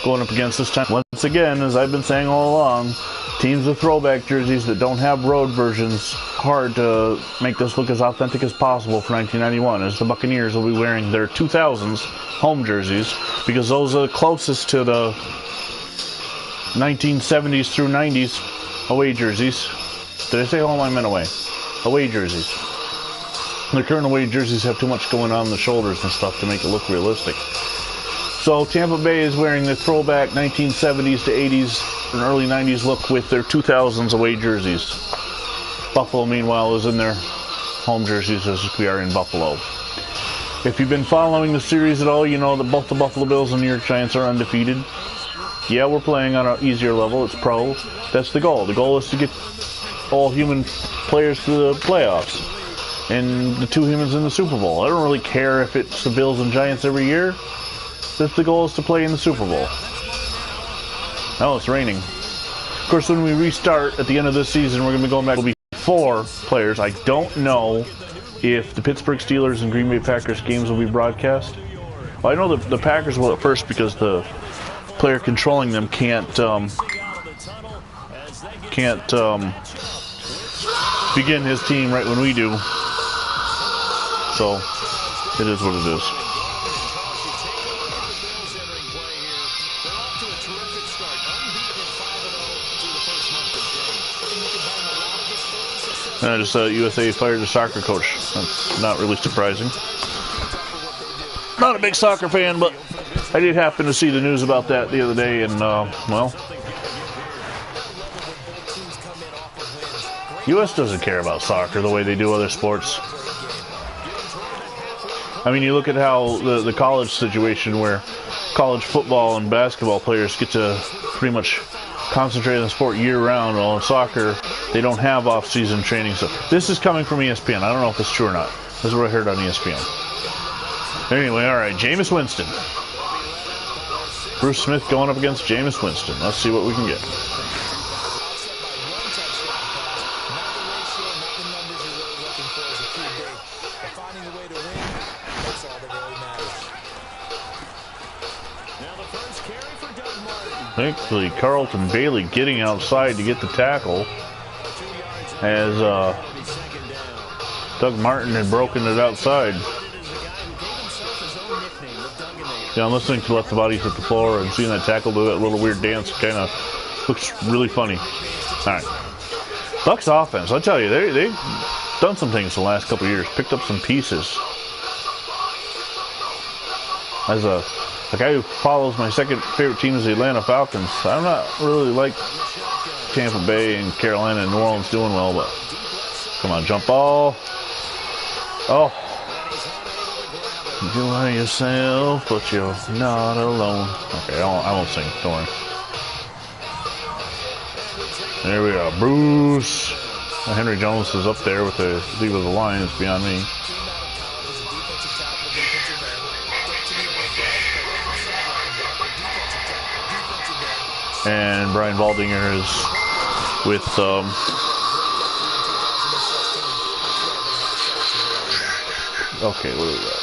going up against this time. Once again, as I've been saying all along, teams with throwback jerseys that don't have road versions, hard to make this look as authentic as possible for 1991, as the Buccaneers will be wearing their 2000s home jerseys, because those are the closest to the 1970s through 90s away jerseys. Did I say home? I meant away. Away jerseys. The current away jerseys have too much going on the shoulders and stuff to make it look realistic. So Tampa Bay is wearing the throwback 1970s to 80s and early 90s look with their 2000s away jerseys. Buffalo, meanwhile, is in their home jerseys as we are in Buffalo. If you've been following the series at all, you know that both the Buffalo Bills and New York Giants are undefeated. Yeah, we're playing on an easier level. It's pro. That's the goal. The goal is to get all human players to the playoffs and the two humans in the Super Bowl. I don't really care if it's the Bills and Giants every year. That's the goal, is to play in the Super Bowl. Oh, it's raining. Of course, when we restart at the end of this season, we're going to be going back. It'll be 4 players. I don't know if the Pittsburgh Steelers and Green Bay Packers games will be broadcast. Well, I know the Packers will at first, because the player controlling them can't begin his team right when we do. So it is what it is. I just USA fired the soccer coach. That's not really surprising. Not a big soccer fan, but I did happen to see the news about that the other day, and well, U.S. doesn't care about soccer the way they do other sports. I mean, you look at how the college situation, where college football and basketball players get to pretty much concentrate on the sport year-round. While in soccer, they don't have off-season training. So this is coming from ESPN. I don't know if it's true or not. This is what I heard on ESPN. Anyway, all right, Jameis Winston. Bruce Smith going up against Jameis Winston. Let's see what we can get. Thankfully, Carlton Bailey getting outside to get the tackle, as Doug Martin had broken it outside. Yeah, I'm listening to Let the Bodies Hit the Floor and seeing that tackle do that little weird dance. Kind of looks really funny. All right. Bucs offense, I tell you, they've done some things the last couple of years, picked up some pieces. As a guy who follows my second favorite team is the Atlanta Falcons, I'm not really like Tampa Bay and Carolina and New Orleans doing well, but come on, jump ball. Oh. You are yourself, but you're not alone. Okay, I won't sing, don't worry. There we are, Bruce. Henry Jones is up there with the lead of the Lions, beyond me. And Brian Baldinger is with okay, what do we got?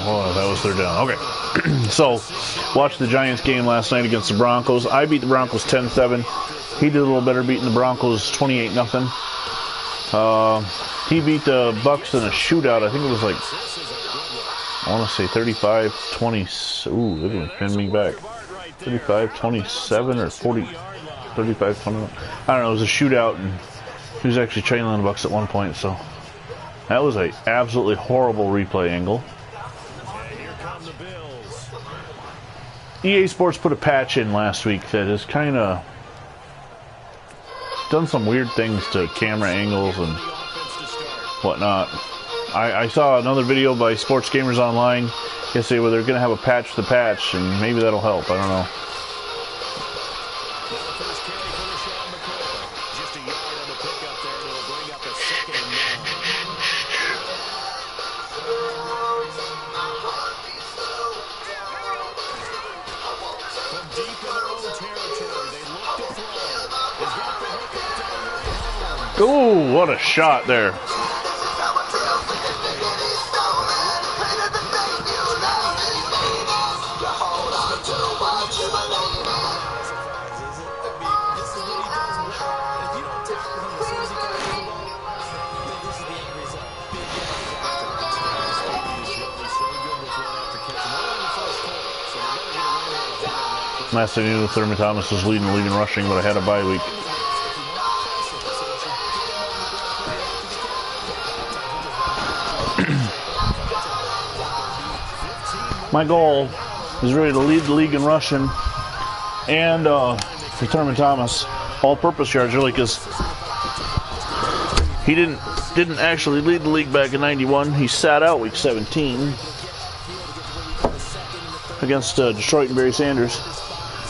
Oh, that was third down. Okay. So, watched the Giants game last night against the Broncos. I beat the Broncos 10-7. He did a little better, beating the Broncos 28-0. He beat the Bucs in a shootout. I think it was like, I want to say 35-20. Ooh, they're going to pin me back. 35-27 or 40, 35-21. I don't know. It was a shootout, and he was actually trailing the Bucs at one point. So that was a absolutely horrible replay angle. EA Sports put a patch in last week that has kind of done some weird things to camera angles and whatnot. I saw another video by Sports Gamers Online yesterday where they're going to have a patch to patch, and maybe that'll help. I don't know. Ooh, what a shot there. Last I knew, Thurman Thomas was leading the league in rushing, but I had a bye week. My goal is really to lead the league in rushing and for Thurman Thomas, all-purpose yards, really, because he didn't actually lead the league back in '91. He sat out week 17 against Detroit and Barry Sanders,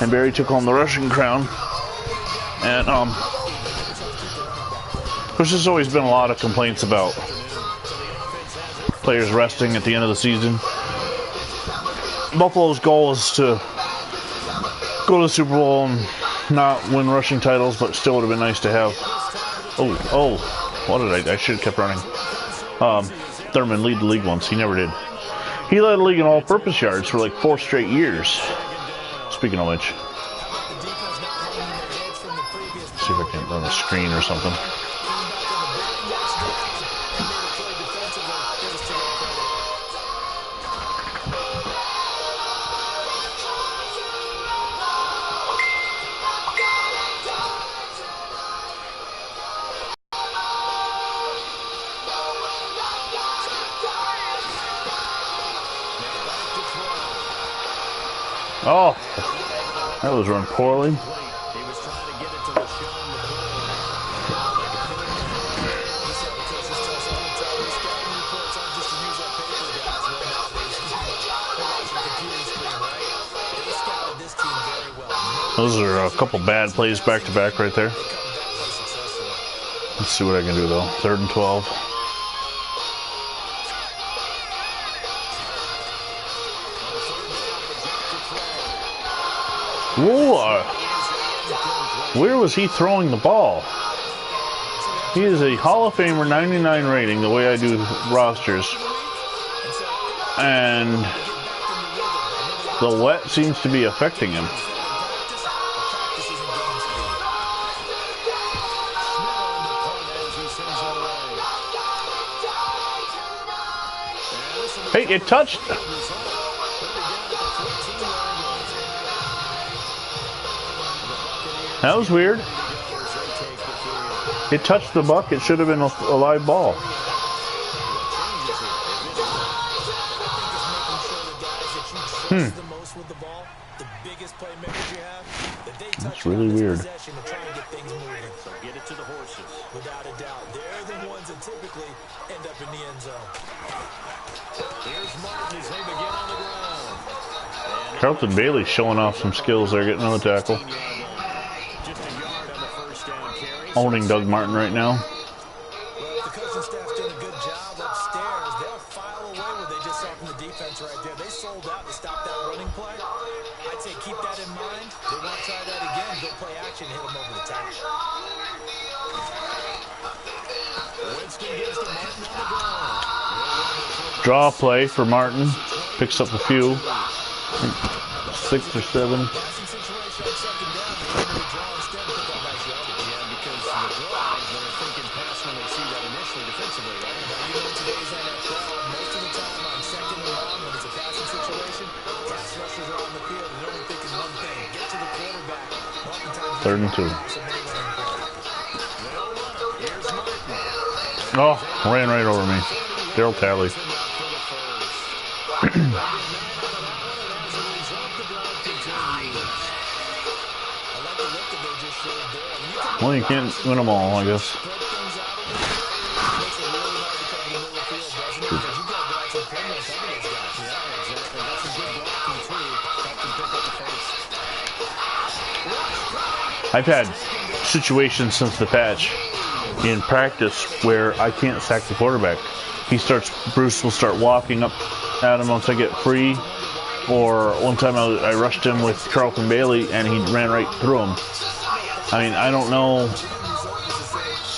and Barry took home the rushing crown. And there's just always been a lot of complaints about players resting at the end of the season. Buffalo's goal is to go to the Super Bowl and not win rushing titles, but still would have been nice to have. What did I should have kept running. Thurman lead the league once. He never did. He led the league in all-purpose yards for like 4 straight years. Speaking of which, see if I can run a screen or something. Oh, that was run poorly. Those are a couple bad plays back to back right there. Let's see what I can do though. 3rd and 12. Whoa. Where was he throwing the ball? He is a Hall of Famer 99 rating, the way I do rosters. And the wet seems to be affecting him. Hey, it touched. That was weird. It touched the buck. It should have been a live ball. That's really weird. Carlton Bailey showing off some skills there, getting on the tackle. Owning Doug Martin right now. The coaching staff's doing a good job upstairs. They'll file away what they just saw from the defense right there. They sold out to stop that running play. I'd say keep that in mind. They want to try that again. Go play action, hit them over the top. Winston gives to Martin on the ground. Draw play for Martin. Picks up a few. 6 or 7. Third and 2. Oh, ran right over me. Daryl Talley. Well, you can't win them all, I guess. I've had situations since the patch in practice where I can't sack the quarterback. Bruce will start walking up at him once I get free. Or one time I rushed him with Carlton Bailey and he ran right through him. I mean, I don't know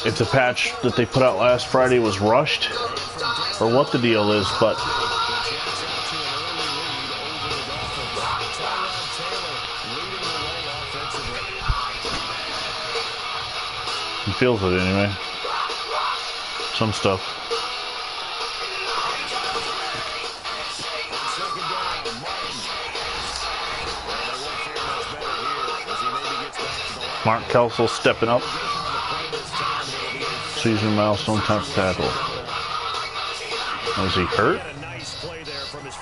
if the patch that they put out last Friday was rushed or what the deal is, but he feels it anyway. Some stuff. Mark Kelso stepping up. Season milestone 10th tackle. Is he hurt?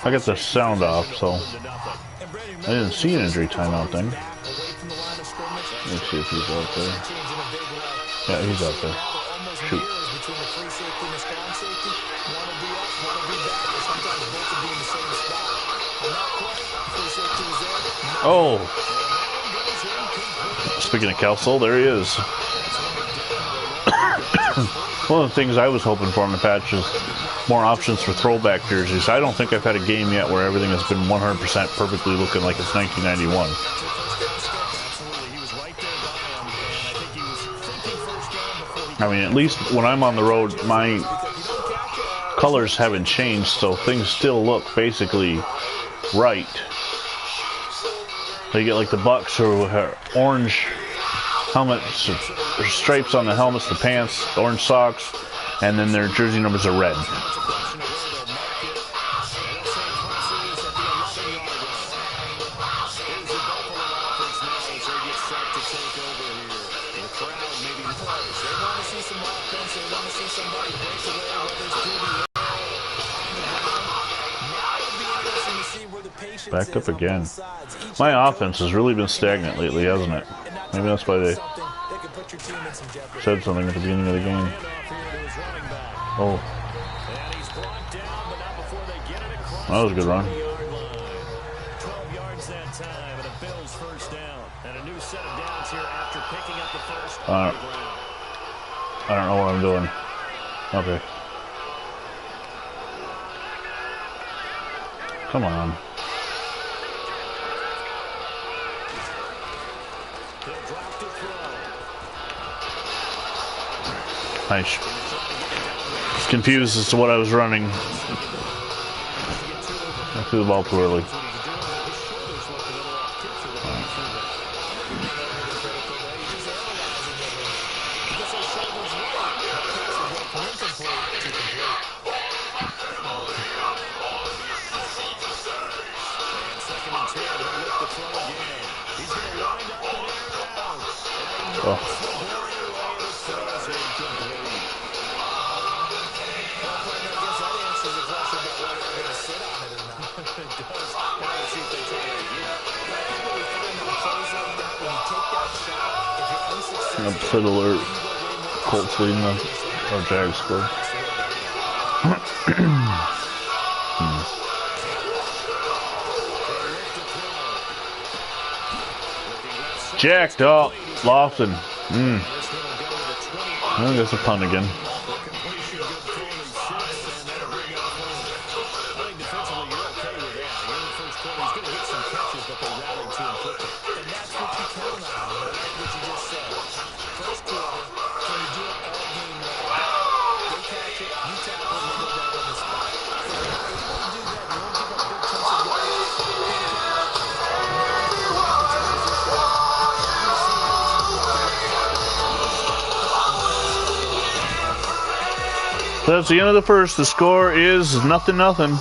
I got the sound off, so I didn't see an injury timeout thing. Let's see if he's out there. Yeah, he's out there. Shoot. Oh! Speaking of Kelso, there he is. One of the things I was hoping for in the patch is more options for throwback jerseys. I don't think I've had a game yet where everything has been 100% perfectly looking like it's 1991. I mean, at least when I'm on the road, my colors haven't changed, so things still look basically right. So you get like the Bucks who have orange helmets, or stripes on the helmets, the pants, the orange socks, and then their jersey numbers are red. Backed up again. My offense has really been stagnant lately, hasn't it? Maybe that's why they said something at the beginning of the game. Oh. That was a good run. 12 yards that time, and a Bills first down. And a new set of downs here after picking up the first. I don't know what I'm doing. Okay. Come on. I was confused as to what I was running. I threw the ball too early. Oh. Upset alert. Colts leading the Jags score. Jacked up. Lofton. I think that's a punt again. So that's the end of the first. The score is 0-0.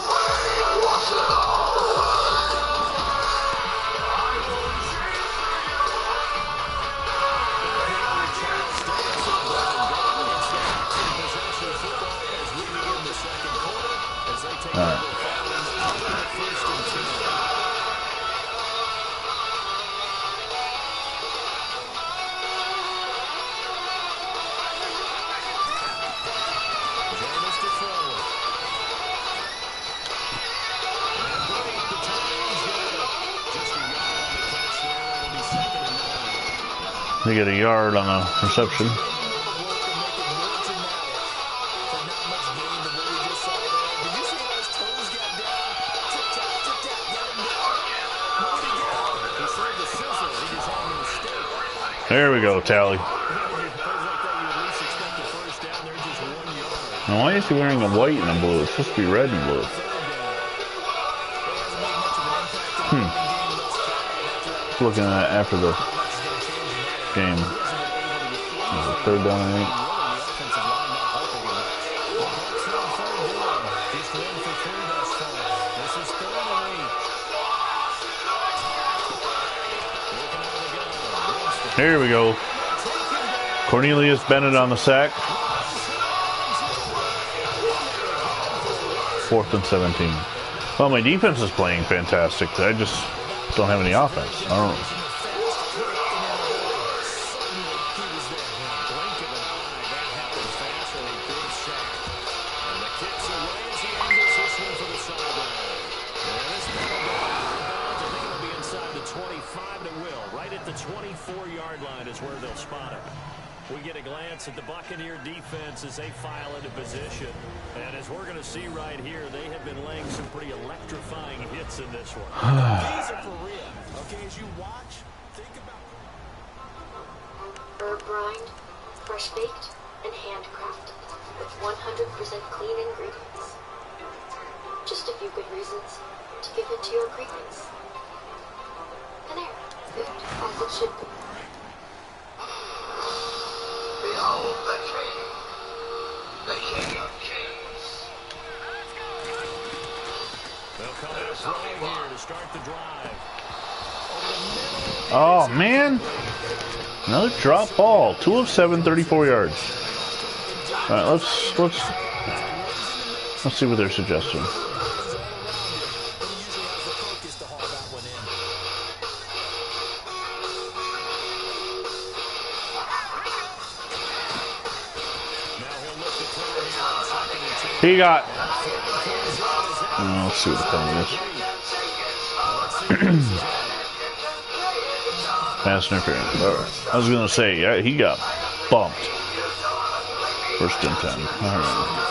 They get a yard on a reception. There we go, Tally. Now, why is he wearing a white and a blue? It's supposed to be red and blue. Looking at it after the game. It was a 3rd down and 8. Here we go. Cornelius Bennett on the sack. 4th and 17. Well, my defense is playing fantastic. I just don't have any offense. I don't know. At the Buccaneer defense as they file into position. And as we're going to see right here, they have been laying some pretty electrifying hits in this one. These are for real. Okay, as you watch, think about herb rind, fresh baked, and handcrafted with 100% clean ingredients. Just a few good reasons to give it to your ingredients. And there, good as it should be. Behold the king, the king of kings. They'll come out throwing here to start the drive. Oh, man. Another drop ball. 2 of 7, 34 yards. All right, let's see what they're suggesting. He got. Let's see what the penalty is. Pass interference. All right. I was gonna say, yeah, he got bumped. 1st and 10. All right.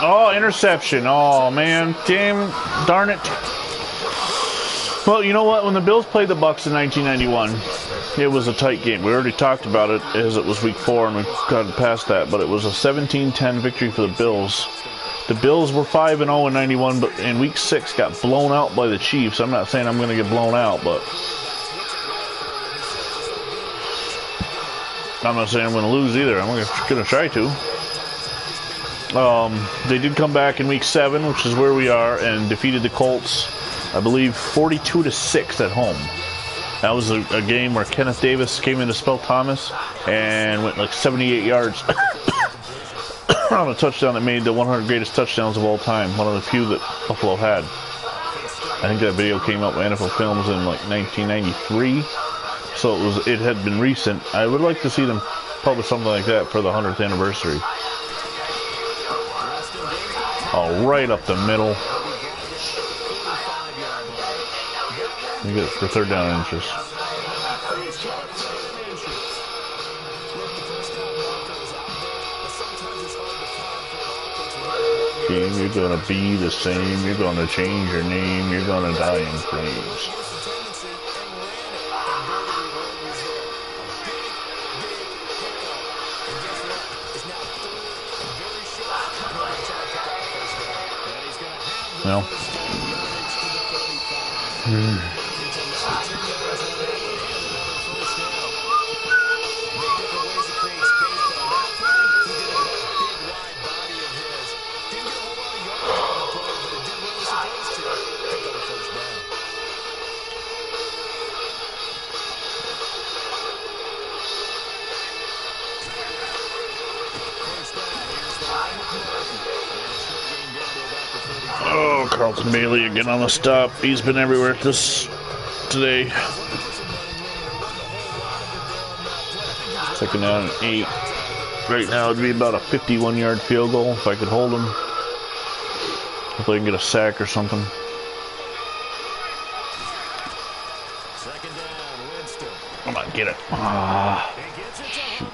Oh, interception. Oh, man. Darn it. Well, you know what? When the Bills played the Bucs in 1991, it was a tight game. We already talked about it as it was week 4, and we've gotten past that. But it was a 17-10 victory for the Bills. The Bills were 5-0 in 91, but in week 6 got blown out by the Chiefs. I'm not saying I'm going to get blown out, but I'm not saying I'm going to lose either. I'm going to try to. They did come back in week 7, which is where we are, and defeated the Colts, I believe, 42-6 at home. That was a game where Kenneth Davis came in to spell Thomas and went like 78 yards on a touchdown that made the 100 greatest touchdowns of all time, one of the few that Buffalo had. I think that video came out by NFL Films in like 1993, so it had been recent. I would like to see them publish something like that for the 100th anniversary. Oh, right up the middle. You get it for 3rd down inches. Game, you're gonna be the same. You're gonna change your name. You're gonna die in flames. Well. Oh, Carlton Bailey again on the stop. He's been everywhere today. 2nd down and 8. Right now it'd be about a 51-yard field goal if I could hold him. Hopefully I can get a sack or something. Come on, get it. Shoot.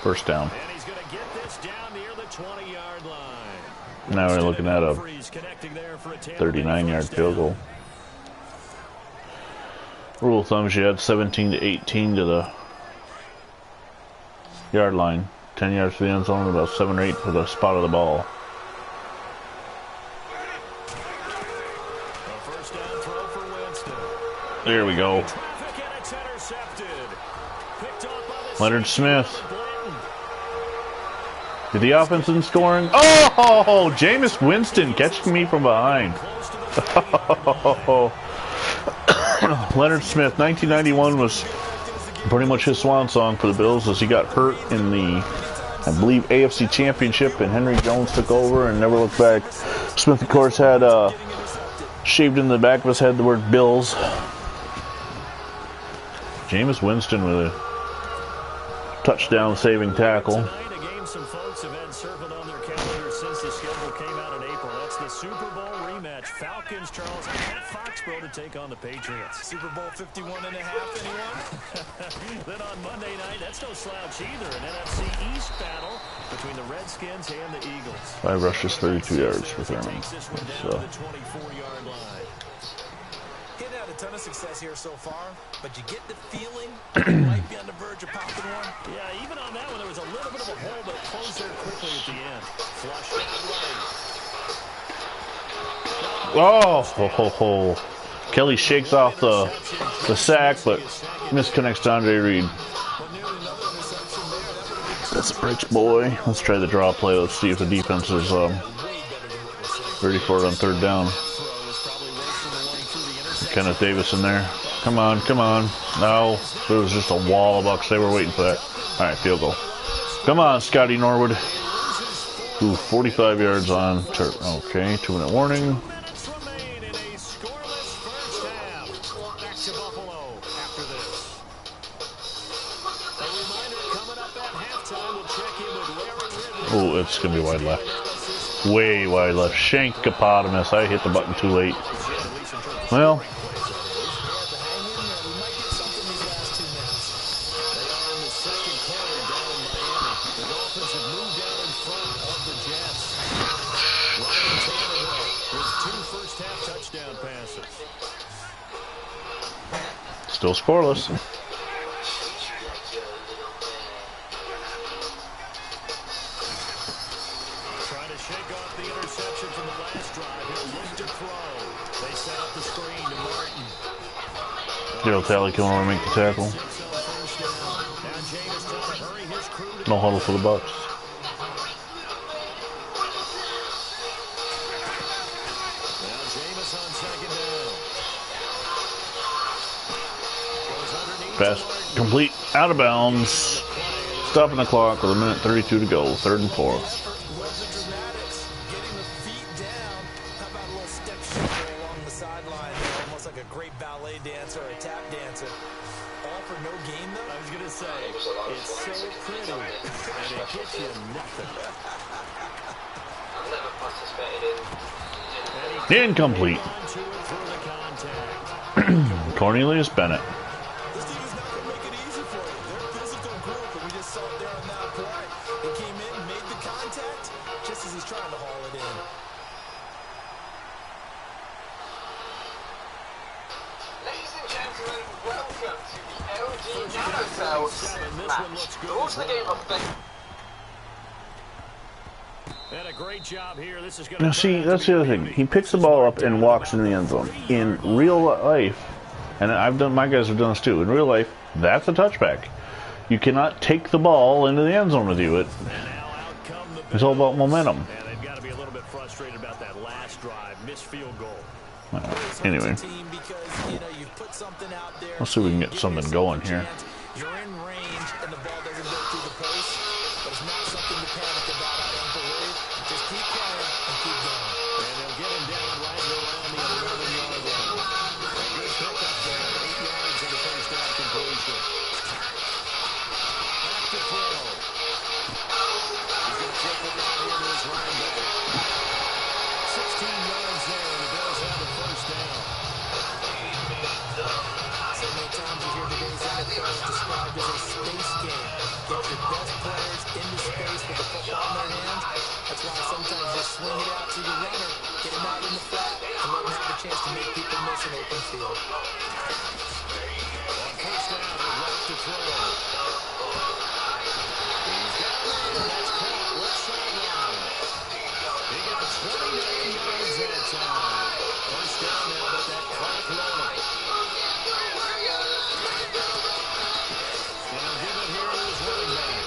1st down. And he's going to get this down near the 20-yard line. Now we're looking at a Referees connecting there for a Tampa Bay 39-yard first field down. goal. Rule of thumb is you add 17 to 18 to the yard line. 10 yards to the end zone, about 7 or 8 for the spot of the ball. A first down throw for Winston. There we go. Traffic and it's intercepted. Picked off by the Leonard safety, Smith. Blanton. Did the offense in scoring? Oh, Jameis Winston catching me from behind. Close to the Leonard Smith, 1991 was pretty much his swan song for the Bills as he got hurt in the, I believe, AFC Championship, and Henry Jones took over and never looked back. Smith, of course, had shaved in the back of his head the word Bills. Jameis Winston with a touchdown-saving tackle. Tonight, a game some folks have had circled on their calendar since the schedule came out in April. That's the Super Bowl rematch. Falcons, Charles, at Foxborough to take on the Patriots. Super Bowl 51 and a half, anyone? Then on Monday night, that's no slouch either. An NFC East battle between the Redskins and the Eagles. 5 rushes, 32 yards for Thurman. Takes this one down So, to the 24-yard line. He's had a ton of success here so far, but you get the feeling he might be on the verge of popping one. Yeah, even on that one, there was a little bit of a hole, but it closed there quickly at the end. Flush it right. oh. Kelly shakes off the sack, but misconnects to Andre Reed. That's a Bricks boy. Let's try the draw play. Let's see if the defense is ready for it on third down. Kenneth Davis in there. Come on. No, it was just a wall of bucks. They were waiting for that. All right, field goal. Come on, Scotty Norwood. Ooh, 45 yards on. Okay, 2-minute warning. Minutes remain in a scoreless first half. Back to Buffalo after this. A reminder coming up at halftime. We'll check in with Larry Rivers. Oh, it's going to be wide left. Way wide left. Shankopotamus. I hit the button too late. Well, still scoreless. Trying to shake off the interception from the last drive. He'll look to throw. They set up the screen to Martin. Gerald Talley coming over to make the tackle. Now James trying to hurry his crew to No huddle for the Bucks. now Jameis on second down. Goes underneath. Pass complete, out of bounds. Stopping the clock with 1:32 to go. 3rd and 4. Wasn't dramatics, getting the feet down. How about a little step shaker along the sideline there, almost like a great ballet dancer or a tap dancer. All for no gain, though? I was going to say, it's so pretty, and it gets you nothing. I've never participated in. Incomplete. On to it through the contact. Cornelius Bennett. This team is not going to make it easy for you. They're a physical group, and we just saw it there on that play. They came in, made the contact, just as he's trying to haul it in. Ladies and gentlemen, welcome to the LG Carousel Sim match. The rules of the game are And a great job here. This is going Now see, that's the other thing. He picks the ball up and walks in the end zone. In real life, and my guys have done this too. In real life, that's a touchback. You cannot take the ball into the end zone with you. It's all about momentum. And they've got to be a little bit frustrated about that last drive. Missed field goal. Anyway, Team because, you've put something out there. let's see if we can get something going here. You're in range, and the ball doesn't go through the post, but it's not something to panic about, I don't believe. Just keep playing and keep going. And they'll get him down right around the 11-yard line. A good pickup there. 8 yards on the first down completion. Back to throw. He's going to flip it right here to his running back. 16 yards there, and the Bills have the first down. So many times you hear today's NFL described as a space game. swing it out to the runner, get him out in the flat, and let him have a chance to make people miss an open field. On first down, they're left to throw. He's got a man, and that's caught left sideline. He got 29 yards that time. First down now, but that clock running. And give it here to his running back.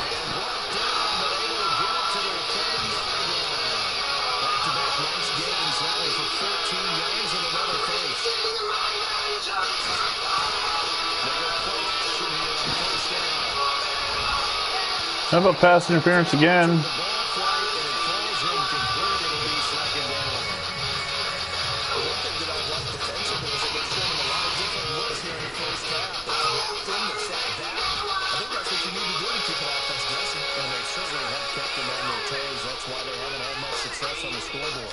And brought down, but able to get it to their 30-yard line. Back-to-back nice gains, that one for 14 yards and another first. They're going to play action here on first down. How about pass interference again? The ball flight, and it falls incomplete. It'll be second down. One thing that I like defensively is that they've shown him a lot of different looks here in the first half. They come after him, they sat back. I think that's what you need to do to keep an offense guessing. And they certainly have kept them on their toes. That's why they haven't had much success on the scoreboard.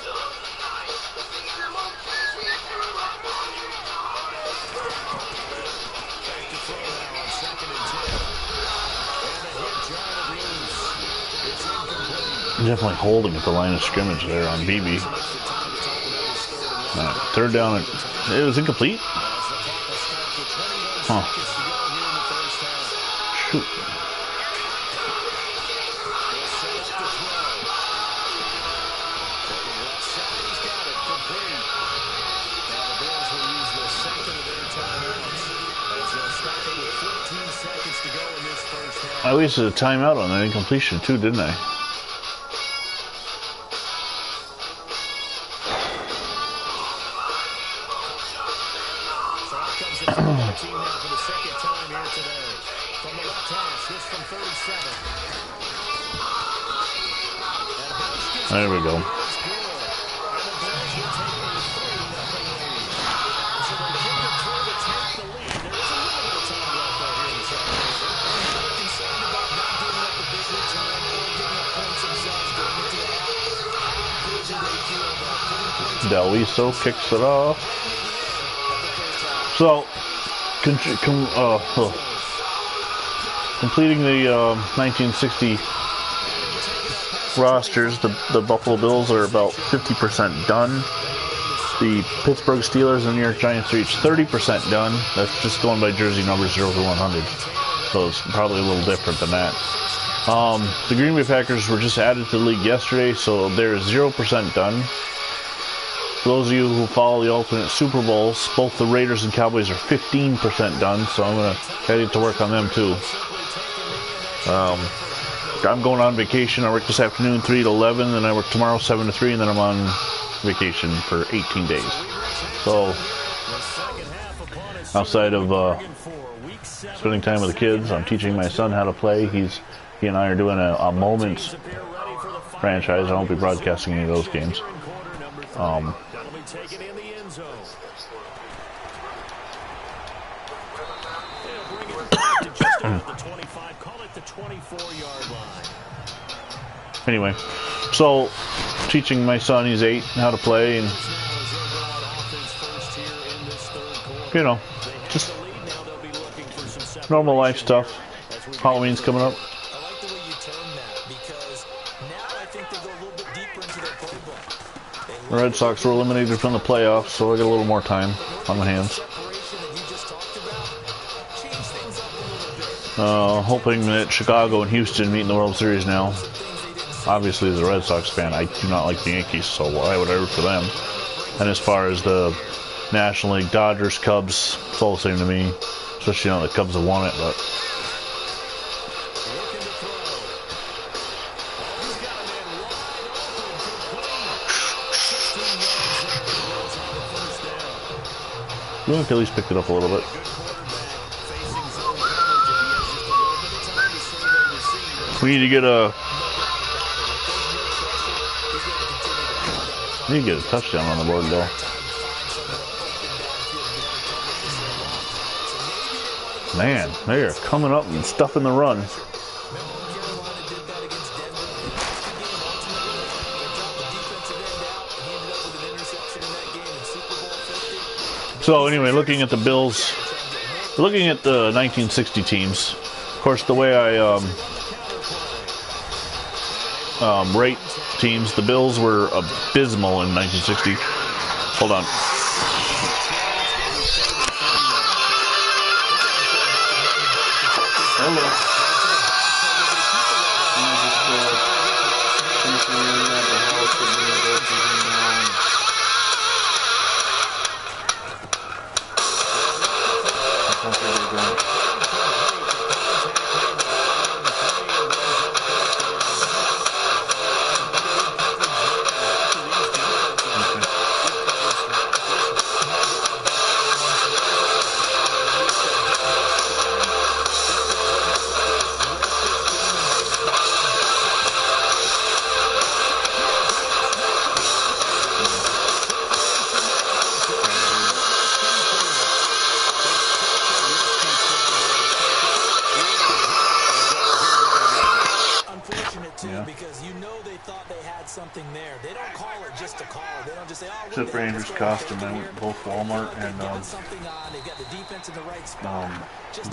Back to throw now on 2nd and 10. And a hit, John, it loose. It's incomplete. Definitely holding at the line of scrimmage there on BB. Third down. It was incomplete? Huh. Shoot. I wasted a timeout on that incompletion too, didn't I? Team now for the second time here today. From the left hash, this from 37. There we go. Delwiso kicks it off. So, completing the 1960 rosters, the Buffalo Bills are about 50% done. The Pittsburgh Steelers and New York Giants reached 30% done. That's just going by jersey numbers 0 to 100. So it's probably a little different than that. The Green Bay Packers were just added to the league yesterday, so they're 0% done. For those of you who follow the alternate Super Bowls, both the Raiders and Cowboys are 15% done, so I'm going to head to work on them too. I'm going on vacation. I work this afternoon 3 to 11, then I work tomorrow 7 to 3, and then I'm on vacation for 18 days. So, outside of spending time with the kids, I'm teaching my son how to play. He and I are doing a Moments franchise. I won't be broadcasting any of those games. Taken in the end zone. They'll bring it back to just about the 25. Call it the 24-yard line. Anyway, so teaching my son, he's 8, how to play, and you know, just normal life stuff. Halloween's coming up. I like the way you term that because now I think they go a little bit deeper into their playbook. The Red Sox were eliminated from the playoffs, so I got a little more time on my hands. Hoping that Chicago and Houston meet in the World Series now. Obviously, as a Red Sox fan, I do not like the Yankees, so why would I root for them? And as far as the National League, Dodgers, Cubs, it's all the same to me. Especially now the Cubs have won it, but... I think at least picked it up a little bit. We need to get a touchdown on the board, though. Man, they are coming up and stuffing the run. So anyway, looking at the Bills, looking at the 1960 teams. Of course, the way I rate teams. The Bills were abysmal in 1960. Hold on. Hello. Because you know they thought they had something there. They don't call it just a call. They don't just say, "Oh." Except for Andrew's costume, I went to both Walmart and the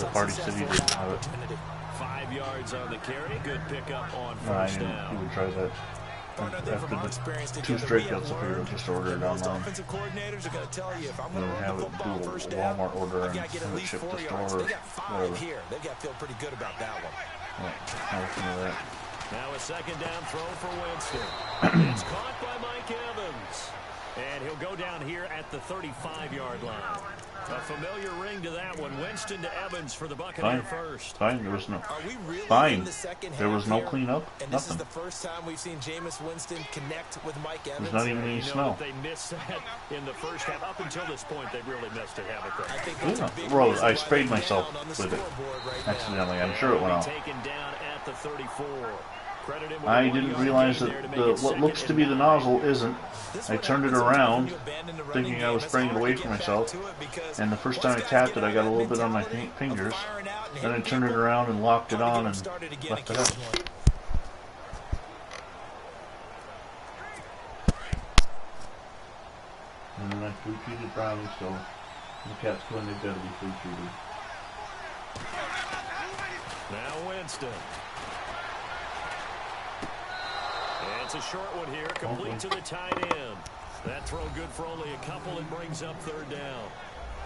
Party City didn't have it. 5 yards on the carry. Good pickup on No, I first knew down. he would try that. After the 2 straight cuts, I figured I'd just order it online. Offensive coordinators are going to tell you if I'm They going to would run have the it football do first a down, Walmart order I and got to get at have it least shipped 4 to yards. store. They got 5 Whatever. here. They got to feel pretty good about that one. I'll look into that. Now a second down throw for Winston. It's caught by Mike Evans. And he'll go down here at the 35-yard line. A familiar ring to that one. Winston to Evans for the Buccaneer first. Fine, there was no. Are we really Fine. in the second There was half no here? cleanup. And this is Nothing. the first time we've seen Jameis Winston connect with Mike Evans. There's not even any You know snow. that they missed that in the first half. Up until this point, they've really missed it, haven't they? I think that's a Yeah. big Well, reason I why sprayed they're myself down on the with it scoreboard right now. accidentally. I'm sure it went off. Taken down at the 34. Credit him with I a didn't 1-yard realize gain that there to make the it what second looks to and be the 9. nozzle isn't. This I one turned it happens around, when you abandon the running thinking I game. was It's spraying it hard away to from get back myself. to it because And the first once time I guys tapped get it, I out got a of little that bit on my mentality of fingers. firing out and Then I hitting turned it people, around and locked it trying to on get and them started again left it up. occasionally. And then I free treated brownies, so the cats go in, they've got to be free treated. Now Winston. And it's a short one here, complete to the tight end. That throw good for only a couple and brings up third down.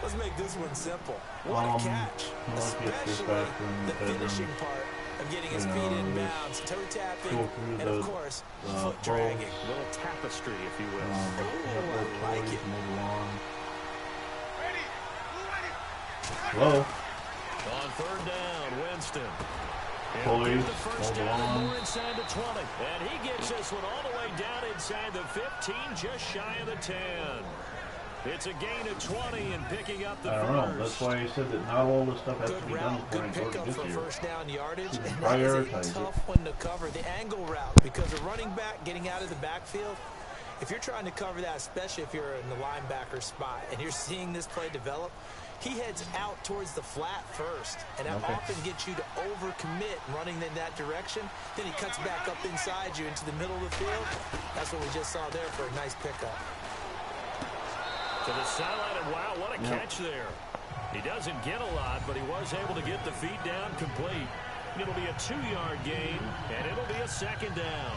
Let's make this one simple. What a catch. I'll get this Especially back in the the bedroom. finishing part of getting his You feet know, in just bounds, toe tapping, go through and of the, course, foot balls. dragging. A little tapestry, if you will. I like it. Move along. Hello? On third down, Winston. Fully, He'll get the first hold down and on. more inside the 20. And he gets this one all the way down inside the 15, just shy of the 10. It's a gain of 20 and picking up the I don't know. That's first. why I said that not all this stuff has to Good be done route, before I good go to pickup this for year. first down yardage, You and can that is prioritize a it. tough one to cover. The angle route, because a running back getting out of the backfield, if you're trying to cover that, especially if you're in the linebacker spot, and you're seeing this play develop, he heads out towards the flat first, and that Okay. often gets you to overcommit running in that direction. Then he cuts back up inside you into the middle of the field. That's what we just saw there for a nice pickup. To the sideline, and wow, what a catch there. He doesn't get a lot, but he was able to get the feet down complete. It'll be a 2-yard gain, and it'll be a second down.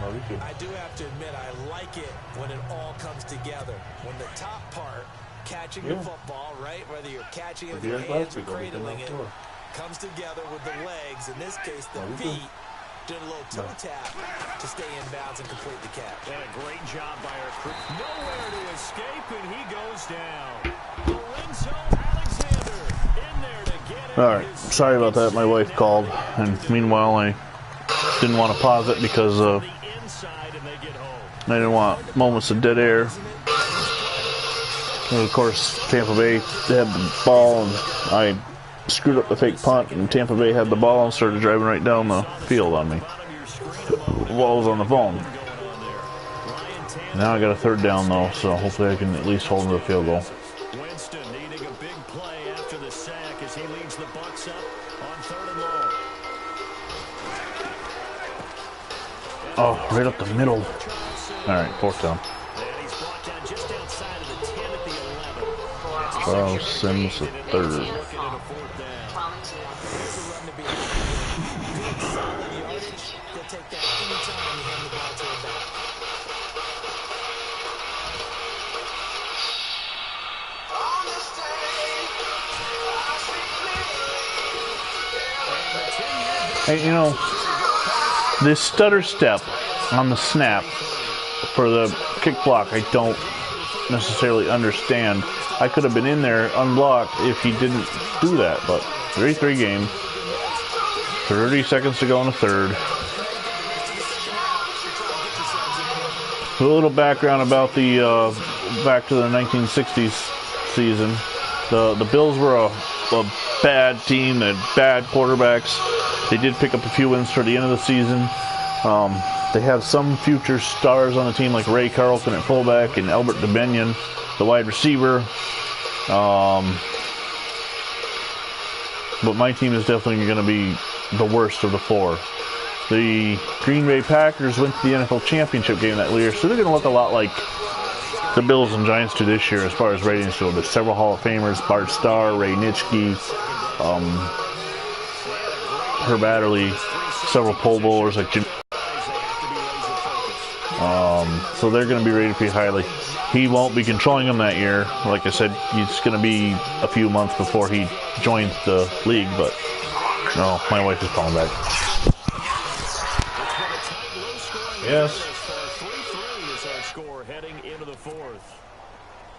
Oh, you could. I do have to admit, I like it when it all comes together. When the top part, catching the football, right, whether you're catching it with your hands or cradling it, comes together with the legs, in this case the feet, doing a little toe tap to stay in bounds and complete the catch. And a great job by our crew. Nowhere to escape, and he goes down. Lorenzo Alexander in there to get it. All right. Sorry about that. My wife called, and meanwhile I didn't want to pause it because The inside, and they get home. I didn't want moments of dead air. And of course, Tampa Bay had the ball, and I screwed up the fake punt, and Tampa Bay had the ball and started driving right down the field on me while I was on the phone. Now I got a third down, though, so hopefully I can at least hold the field goal. Winston needing a big play after the sack as he leads the Bucs up on 3rd and long. Oh, right up the middle. All right, 4th down. And he's brought down just outside of the 10 at the 11. Charles Sims, the third. Looking at a 4th down. Here's a run to be good solid yardage. They'll take that anytime you And, you know, this stutter step on the snap for the kick block, I don't necessarily understand. I could have been in there unblocked if he didn't do that, but 3-3 game. 30 seconds to go in the third. A little background about the back to the 1960s season. The Bills were a bad team. They had bad quarterbacks. They did pick up a few wins for the end of the season. They have some future stars on the team like Ray Carlton at fullback and Albert DeBenion, the wide receiver. But my team is definitely going to be the worst of the four. The Green Bay Packers went to the NFL Championship game that year, so they're going to look a lot like the Bills and Giants do this year as far as ratings go. There's several Hall of Famers: Bart Starr, Ray Nitschke, Herb Adderley, several Pro Bowlers like Jim. So they're going to be rated pretty highly. He won't be controlling them that year. Like I said, it's going to be a few months before he joins the league, but no, my wife is calling back. Yes. 3-3 is our score heading into the fourth.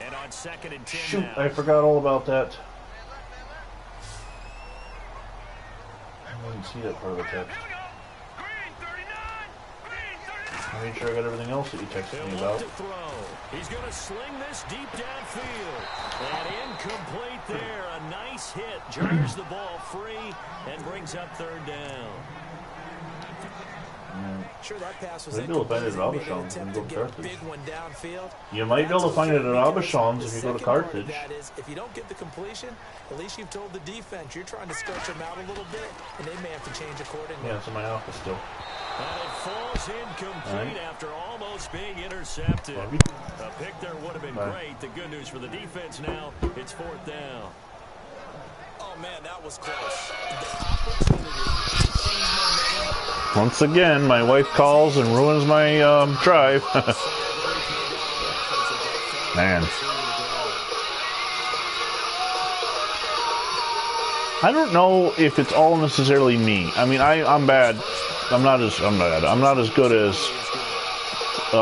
And on 2nd and 10 Shoot, now. I forgot all about that. I didn't see that part of the text. I made sure I got everything else that you texted me about. To throw. He's going to sling this deep downfield. And incomplete there. A nice hit. Jars the ball free and brings up 3rd down. Sure, that pass was Maybe you'll find it at incomplete. Aubuchon's and Maybe go an to attempt to Carthage. get a big one downfield. You might be able to find it at Aubuchon's if you go to The second part of Carthage. that is, if you don't get the completion, at least you've told the defense you're trying to stretch them out a little bit, and they may have to change accordingly. Yeah, it's in my office still. And it falls incomplete after almost being intercepted. Love you. A pick there would have been Bye. great. The good news for the defense now, it's 4th down. Oh, man, that was close. The opportunity. Once again, my wife calls and ruins my drive. Man. I don't know if it's all necessarily me. I mean, I'm bad. I'm not as good as a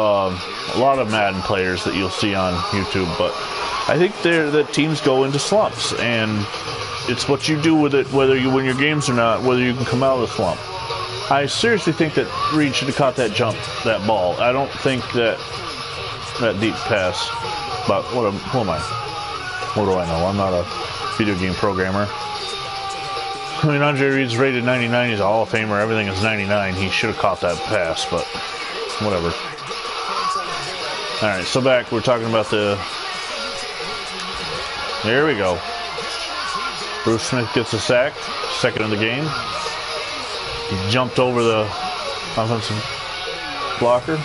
lot of Madden players that you'll see on YouTube, but I think that teams go into slumps, and it's what you do with it, whether you win your games or not, whether you can come out of the slump. I seriously think that Reed should have caught that ball. I don't think that deep pass, but who am I? What do I know? I'm not a video game programmer. I mean, Andre Reed's rated 99. He's a Hall of Famer. Everything is 99. He should have caught that pass, but whatever. All right, so back. We're talking about There we go. Bruce Smith gets a sack. 2nd of the game. He jumped over the offensive blocker.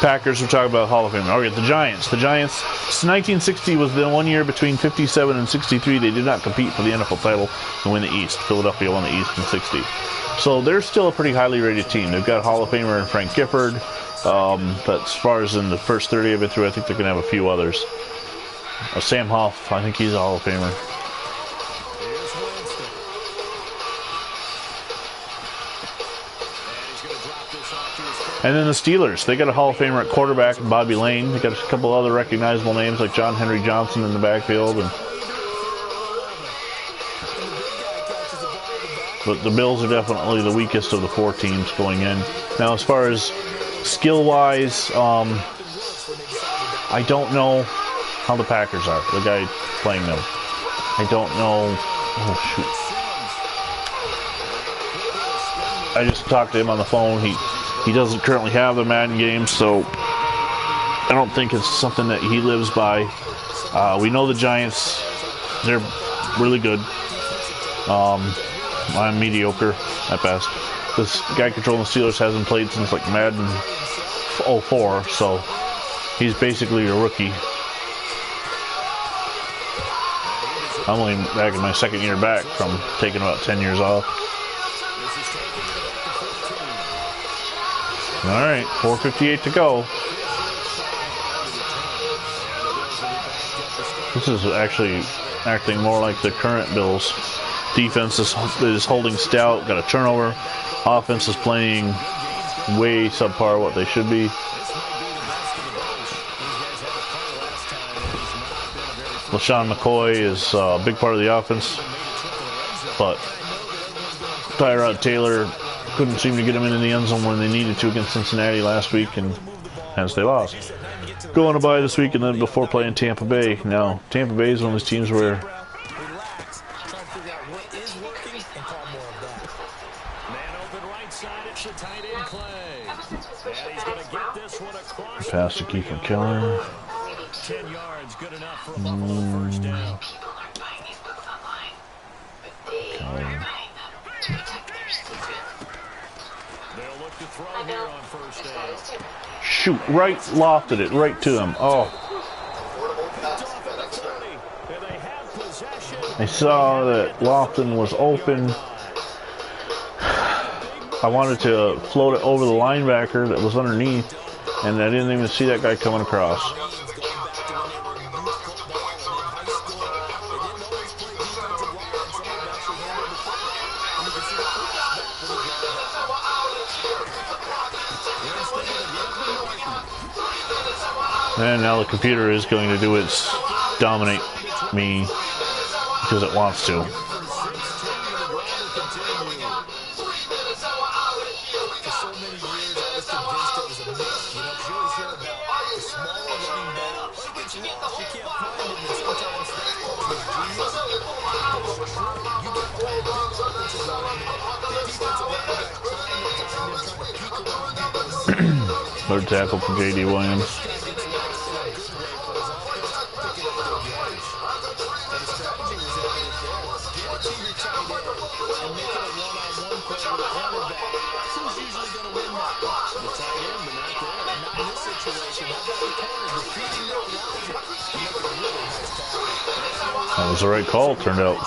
Packers, we're talking about Hall of Fame. Okay, the Giants. The Giants, 1960 was the 1 year between 57 and 63. They did not compete for the NFL title and win the East. Philadelphia won the East in 60. So they're still a pretty highly rated team. They've got Hall of Famer Frank Gifford. But as far as in the first 30 of it through, I think they're going to have a few others. Sam Huff, I think he's a Hall of Famer. And then the Steelers, they got a Hall of Famer at quarterback, Bobby Lane. They got a couple other recognizable names like John Henry Johnson in the backfield. But the Bills are definitely the weakest of the 4 teams going in. Now, as far as skill-wise, I don't know how the Packers are. The guy playing them. I don't know. Oh, shoot. I just talked to him on the phone. He doesn't currently have the Madden game, so I don't think it's something that he lives by. We know the Giants, they're really good. I'm mediocre at best. This guy controlling the Steelers hasn't played since like Madden 04, so he's basically a rookie. I'm only back in my 2nd year back from taking about 10 years off. All right, 4:58 to go. This is actually acting more like the current Bills. Defense is holding stout, got a turnover. Offense is playing way subpar what they should be. LaShawn McCoy is a big part of the offense, but Tyrod Taylor couldn't seem to get him into the end zone when they needed to against Cincinnati last week, and hence they lost. Go on a bye this week, and then before playing Tampa Bay. Now, Tampa Bay is one of those teams where pass to Keith McKellen. 10 yards, good enough for a Buffalo first down. People aren't buying these books online, but they are buying them to protect their secret. They'll look to throw here on first down. Shoot, right, lofted it right to him. Oh. I saw that Lofton was open. I wanted to float it over the linebacker that was underneath, and I didn't even see that guy coming across. And now the computer is going to do its dominate me because it wants to. Third tackle for J.D. Williams. That was the right call, turned out.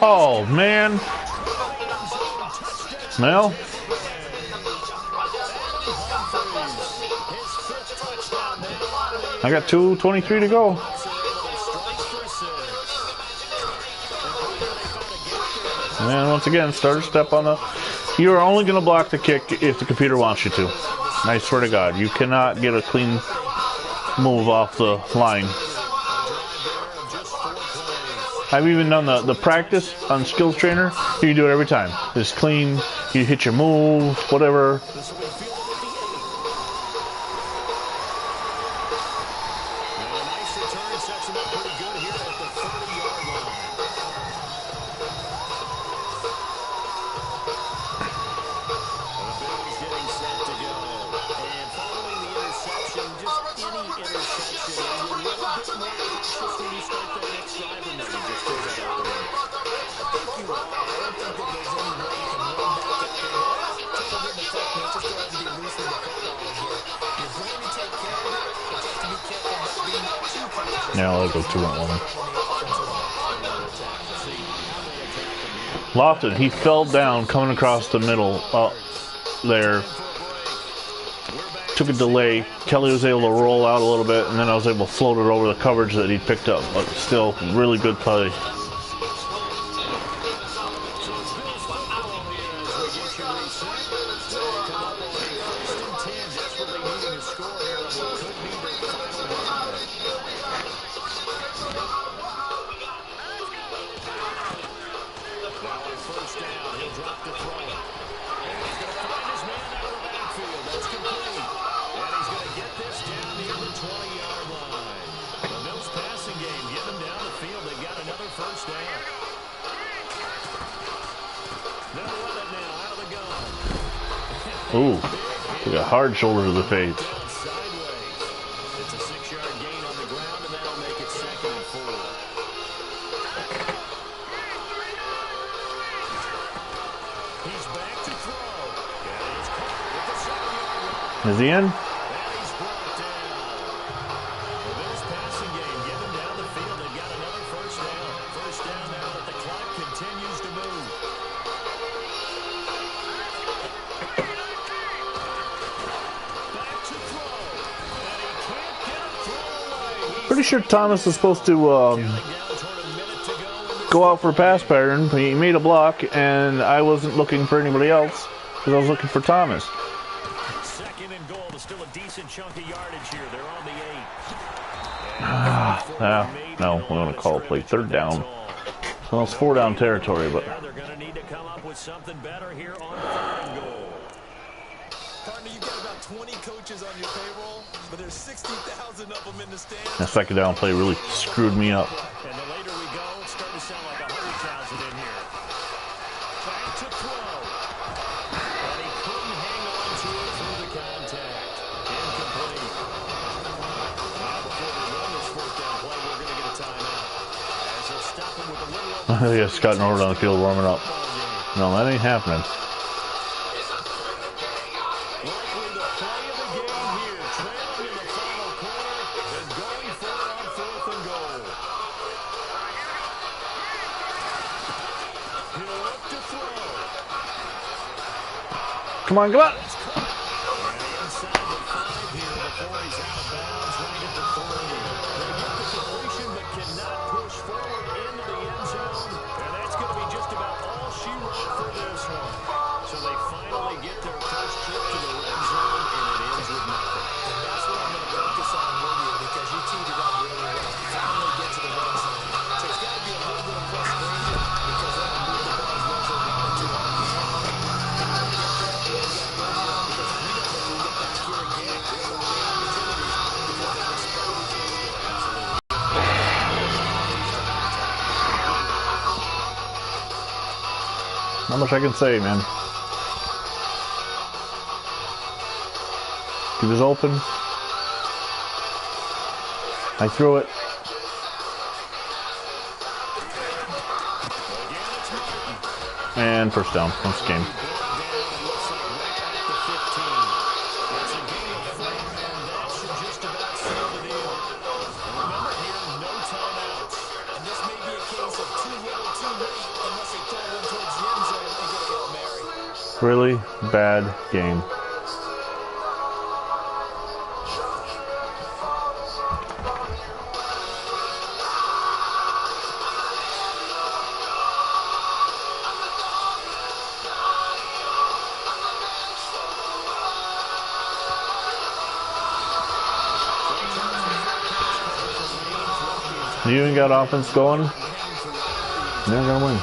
Oh, man. Mel? I got 2:23 to go. And then once again, starter step on the... You're only going to block the kick if the computer wants you to. I swear to God, you cannot get a clean move off the line. I've even done the practice on Skills Trainer. You can do it every time. It's clean. You hit your move, whatever. Now I'll go 2-1. Lofton, he fell down coming across the middle there. Took a delay. Kelly was able to roll out a little bit, and then I was able to float it over the coverage that he picked up. But still, really good play. Ooh, took a hard shoulder to the face. It's a 6-yard gain on the ground, and that'll make it 2nd and 4. He's back to throw. And it's caught Is he in? And he's brought down. Well, this passing game, get him down the field. They've got another first down. First down now that the clock continues to move. Back to throw. And he can't get a throw away. Pretty sure Thomas is supposed to Counting down toward a minute to go in the go out for a pass pattern. He made a block, and I wasn't looking for anybody else because I was looking for Thomas. second and goal. There's still a decent chunk of yardage here. They're on the 8. No, we're going to call it play third down. Well, it's 4-down territory, but They're going to need to come up with something better here on third and goal. Partner, you've got about 20 coaches on your payroll, but there's 60,000 of them in the stands. that second down play really screwed me up. And the later we go, it's starting to sound like 100,000 in here. Back to throw. And he couldn't hang on to it through the contact. Incomplete. Now before we run this fourth down play, we're going to get a timeout. As they'll stop him with a little over I got Scott Norwood on the field warming up. ball game. No, that ain't happening. Likely the play of the game here, trailing in the final quarter and going for it on fourth and goal. He'll look to throw. Come on, come on. And inside the 5 here before he's out of bounds, right at the 30. They get the completion but cannot push forward into the end zone. And that's going to be just about all she wrote for this one. So they finally get their first trip to the red zone, and it ends with nothing. And that's what I'm going to focus on with you, because you teed it up really well. Finally get to the red zone. So it's got to be a little bit of frustration, because that'll move the ball as well as they want to. Not much I can say, man. He was open. I threw it. And first down. That's the game. And this may be a case of too little, too late, unless they throw one towards the end zone and get a Hail Mary. Really bad game. You ain't got offense going, they're going to win.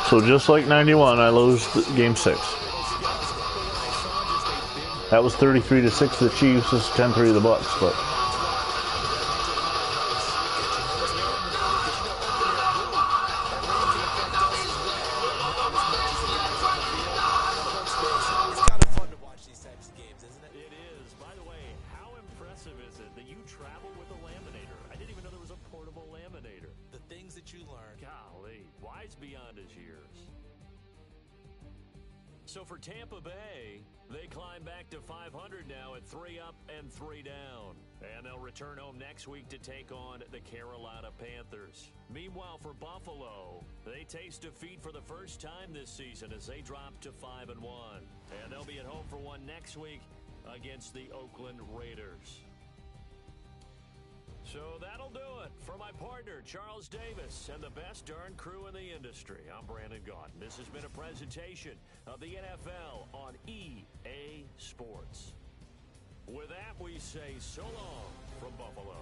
So just like 91, I lose game 6. That was 33-6 to the Chiefs. This is 10-3 to the Bucks, but It's kind of fun to watch these types of games, isn't it? It is. By the way, how impressive is it that you travel with a laminator? I didn't even know there was a portable laminator. The things that you learn. Golly, wise beyond his years. So for Tampa Bay, they climb back to 500 now at 3 up and 3 down. And they'll return home next week to take on the Carolina Panthers. Meanwhile, for Buffalo, they taste defeat for the first time this season as they drop to 5-1. And they'll be at home for one next week against the Oakland Raiders. So that'll do it. For my partner, Charles Davis, and the best darn crew in the industry, I'm Brandon Gaudin. This has been a presentation of the NFL on EA Sports. With that, we say so long from Buffalo.